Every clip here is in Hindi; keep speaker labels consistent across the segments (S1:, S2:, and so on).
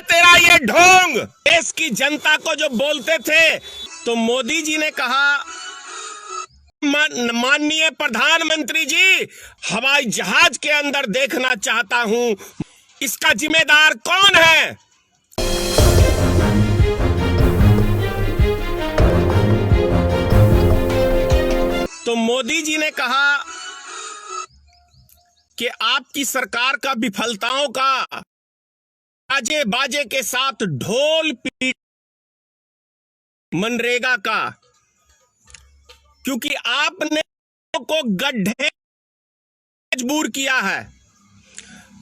S1: तेरा ये ढोंग। देश की जनता को जो बोलते थे, तो मोदी जी ने कहा, माननीय प्रधानमंत्री जी, हवाई जहाज के अंदर देखना चाहता हूं, इसका जिम्मेदार कौन है? तो मोदी जी ने कहा कि आपकी सरकार का विफलताओं का बाजे बाजे के साथ ढोल पीट मनरेगा का, क्योंकि आपने को गड्ढे मजबूर किया है।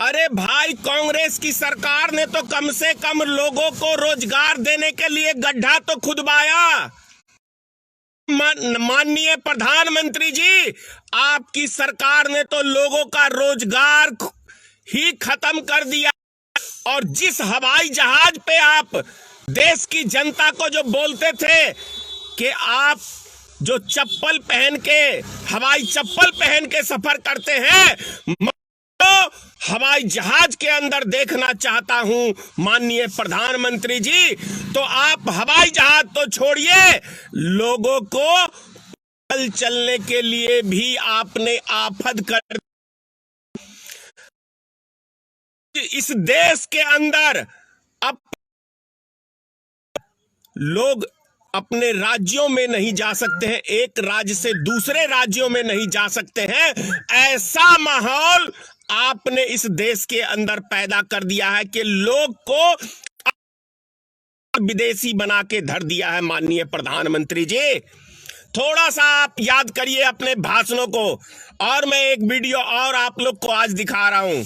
S1: अरे भाई, कांग्रेस की सरकार ने तो कम से कम लोगों को रोजगार देने के लिए गड्ढा तो खुदवाया। माननीय प्रधानमंत्री जी, आपकी सरकार ने तो लोगों का रोजगार ही खत्म कर दिया। और जिस हवाई जहाज पे आप देश की जनता को जो बोलते थे कि आप जो चप्पल पहन के, हवाई चप्पल पहन के सफर करते हैं, तो हवाई जहाज के अंदर देखना चाहता हूं माननीय प्रधानमंत्री जी, तो आप हवाई जहाज तो छोड़िए, लोगों को चलने के लिए भी आपने आफत कर। इस देश के अंदर अब लोग अपने राज्यों में नहीं जा सकते हैं, एक राज्य से दूसरे राज्यों में नहीं जा सकते हैं। ऐसा माहौल आपने इस देश के अंदर पैदा कर दिया है कि लोग को विदेशी बना के धर दिया है। माननीय प्रधानमंत्री जी, थोड़ा सा आप याद करिए अपने भाषणों को। और मैं एक वीडियो और आप लोग को आज दिखा रहा हूं,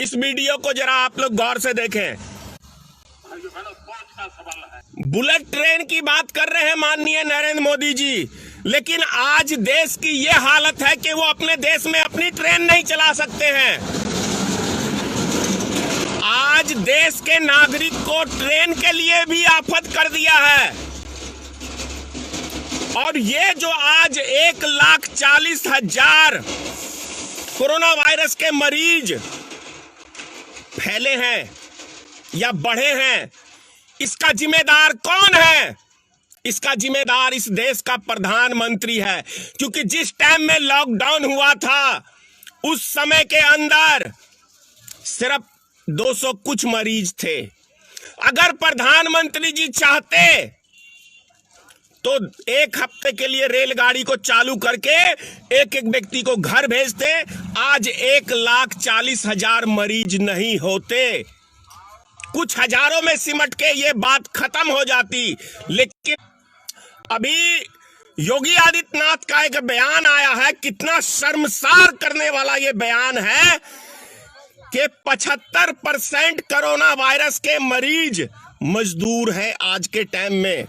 S1: इस वीडियो को जरा आप लोग गौर से देखें। बुलेट ट्रेन की बात कर रहे हैं माननीय नरेंद्र मोदी जी, लेकिन आज देश की यह हालत है कि वो अपने देश में अपनी ट्रेन नहीं चला सकते हैं। आज देश के नागरिक को ट्रेन के लिए भी आफत कर दिया है। और ये जो आज 1,40,000 कोरोना वायरस के मरीज फैले हैं या बढ़े हैं, इसका जिम्मेदार कौन है? इसका जिम्मेदार इस देश का प्रधानमंत्री है। क्योंकि जिस टाइम में लॉकडाउन हुआ था, उस समय के अंदर सिर्फ 200 कुछ मरीज थे। अगर प्रधानमंत्री जी चाहते तो एक हफ्ते के लिए रेलगाड़ी को चालू करके एक एक व्यक्ति को घर भेजते, आज 1,40,000 मरीज नहीं होते। कुछ हजारों में सिमट के ये बात खत्म हो जाती। लेकिन अभी योगी आदित्यनाथ का एक बयान आया है, कितना शर्मसार करने वाला ये बयान है कि 75% कोरोना वायरस के मरीज मजदूर हैं आज के टाइम में।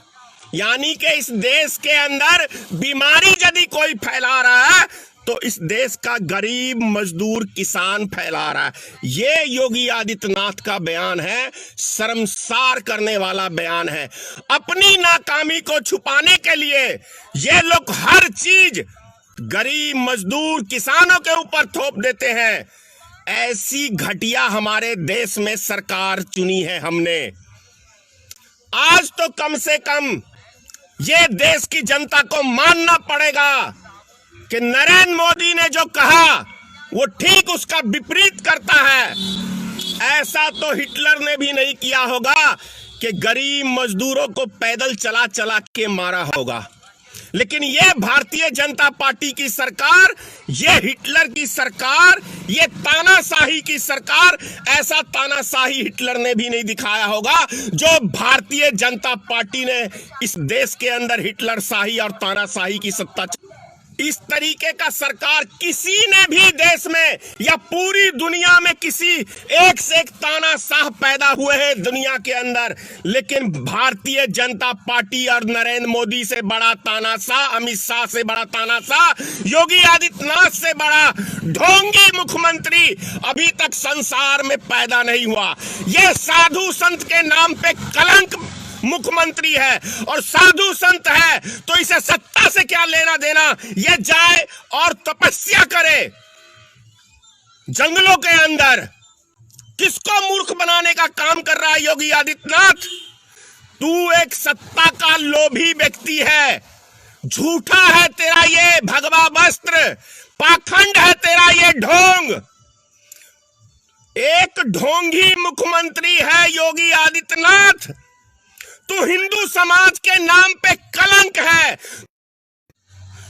S1: यानी कि इस देश के अंदर बीमारी यदि कोई फैला रहा है तो इस देश का गरीब मजदूर किसान फैला रहा है। ये योगी आदित्यनाथ का बयान है, शर्मसार करने वाला बयान है। अपनी नाकामी को छुपाने के लिए ये लोग हर चीज गरीब मजदूर किसानों के ऊपर थोप देते हैं। ऐसी घटिया हमारे देश में सरकार चुनी है हमने। आज तो कम से कम ये देश की जनता को मानना पड़ेगा कि नरेंद्र मोदी ने जो कहा वो ठीक उसका विपरीत करता है। ऐसा तो हिटलर ने भी नहीं किया होगा कि गरीब मजदूरों को पैदल चला चला के मारा होगा। लेकिन ये भारतीय जनता पार्टी की सरकार, ये हिटलर की सरकार, ये तानाशाही की सरकार, ऐसा तानाशाही हिटलर ने भी नहीं दिखाया होगा जो भारतीय जनता पार्टी ने इस देश के अंदर हिटलर शाही और तानाशाही की सत्ता। इस तरीके का सरकार किसी ने भी देश में या पूरी दुनिया में किसी एक से एक तानाशाह पैदा हुए हैं दुनिया के अंदर, लेकिन भारतीय जनता पार्टी और नरेंद्र मोदी से बड़ा तानाशाह, अमित शाह से बड़ा तानाशाह, योगी आदित्यनाथ से बड़ा ढोंगी मुख्यमंत्री अभी तक संसार में पैदा नहीं हुआ। यह साधु संत के नाम पे कलंक मुख्यमंत्री है, और साधु संत है तो इसे सत्ता से क्या लेना देना। ये जाए और तपस्या करे जंगलों के अंदर, किसको मूर्ख बनाने का काम कर रहा है योगी आदित्यनाथ? तू एक सत्ता का लोभी व्यक्ति है, झूठा है तेरा ये भगवा वस्त्र, पाखंड है तेरा ये ढोंग, एक ढोंगी मुख्यमंत्री है योगी आदित्यनाथ। तू हिंदू समाज के नाम पे कलंक है।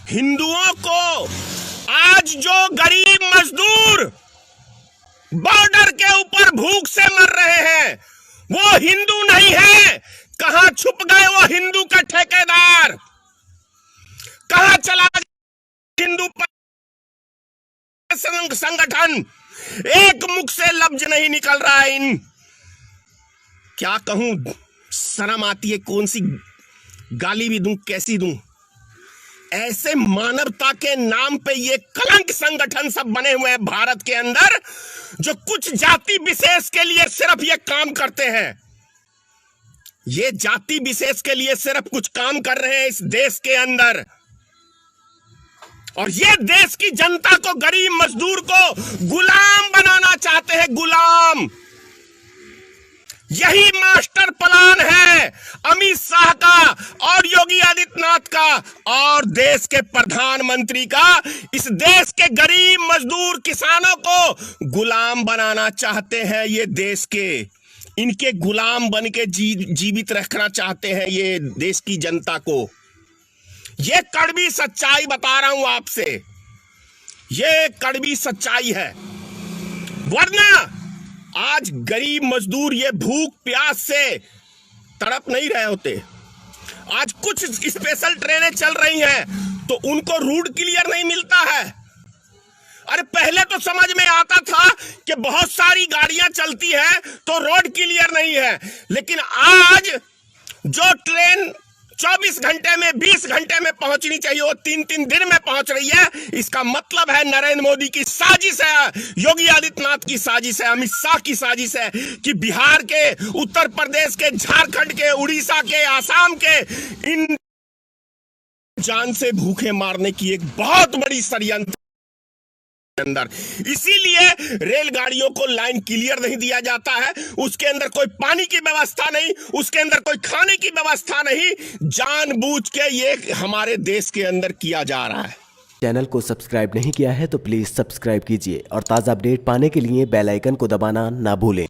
S1: हिंदुओं को आज जो गरीब मजदूर बॉर्डर के ऊपर भूख से मर रहे हैं वो हिंदू नहीं है। कहां छुप गए वो हिंदू का ठेकेदार? कहां चला हिंदू संगठन? एक मुख से लफ्ज नहीं निकल रहा है। इन क्या कहूं, शर्म आती है, कौन सी गाली भी दूं, कैसी दूं। ऐसे मानवता के नाम पे ये कलंक संगठन सब बने हुए हैं भारत के अंदर, जो कुछ जाति विशेष के लिए सिर्फ ये काम करते हैं। ये जाति विशेष के लिए सिर्फ कुछ काम कर रहे हैं इस देश के अंदर, और ये देश की जनता को, गरीब मजदूर को गुलाम बनाना चाहते हैं, गुलाम। यही मास्टर प्लान है अमित शाह का और योगी आदित्यनाथ का और देश के प्रधानमंत्री का। इस देश के गरीब मजदूर किसानों को गुलाम बनाना चाहते हैं ये देश के, इनके गुलाम बन के जीवित रखना चाहते हैं ये देश की जनता को। ये कड़वी सच्चाई बता रहा हूं आपसे, ये कड़वी सच्चाई है। वरना आज गरीब मजदूर ये भूख प्यास से तड़प नहीं रहे होते। आज कुछ स्पेशल ट्रेनें चल रही हैं तो उनको रूट क्लियर नहीं मिलता है। अरे पहले तो समझ में आता था कि बहुत सारी गाड़ियां चलती हैं तो रोड क्लियर नहीं है, लेकिन आज जो ट्रेन 24 घंटे में 20 घंटे में पहुंचनी चाहिए वो 3-3 दिन में पहुंच रही है। इसका मतलब है नरेंद्र मोदी की साजिश है, योगी आदित्यनाथ की साजिश है, अमित शाह की साजिश है कि बिहार के, उत्तर प्रदेश के, झारखंड के, उड़ीसा के, आसाम के इन जान से भूखे मारने की एक बहुत बड़ी षड्यंत्र अंदर। इसीलिए रेलगाड़ियों को लाइन क्लियर नहीं दिया जाता है, उसके अंदर कोई पानी की व्यवस्था नहीं, उसके अंदर कोई खाने की व्यवस्था नहीं, जानबूझ के ये हमारे देश के अंदर किया जा रहा है।
S2: चैनल को सब्सक्राइब नहीं किया है तो प्लीज सब्सक्राइब कीजिए और ताज़ा अपडेट पाने के लिए बेल आइकन को दबाना ना भूलें।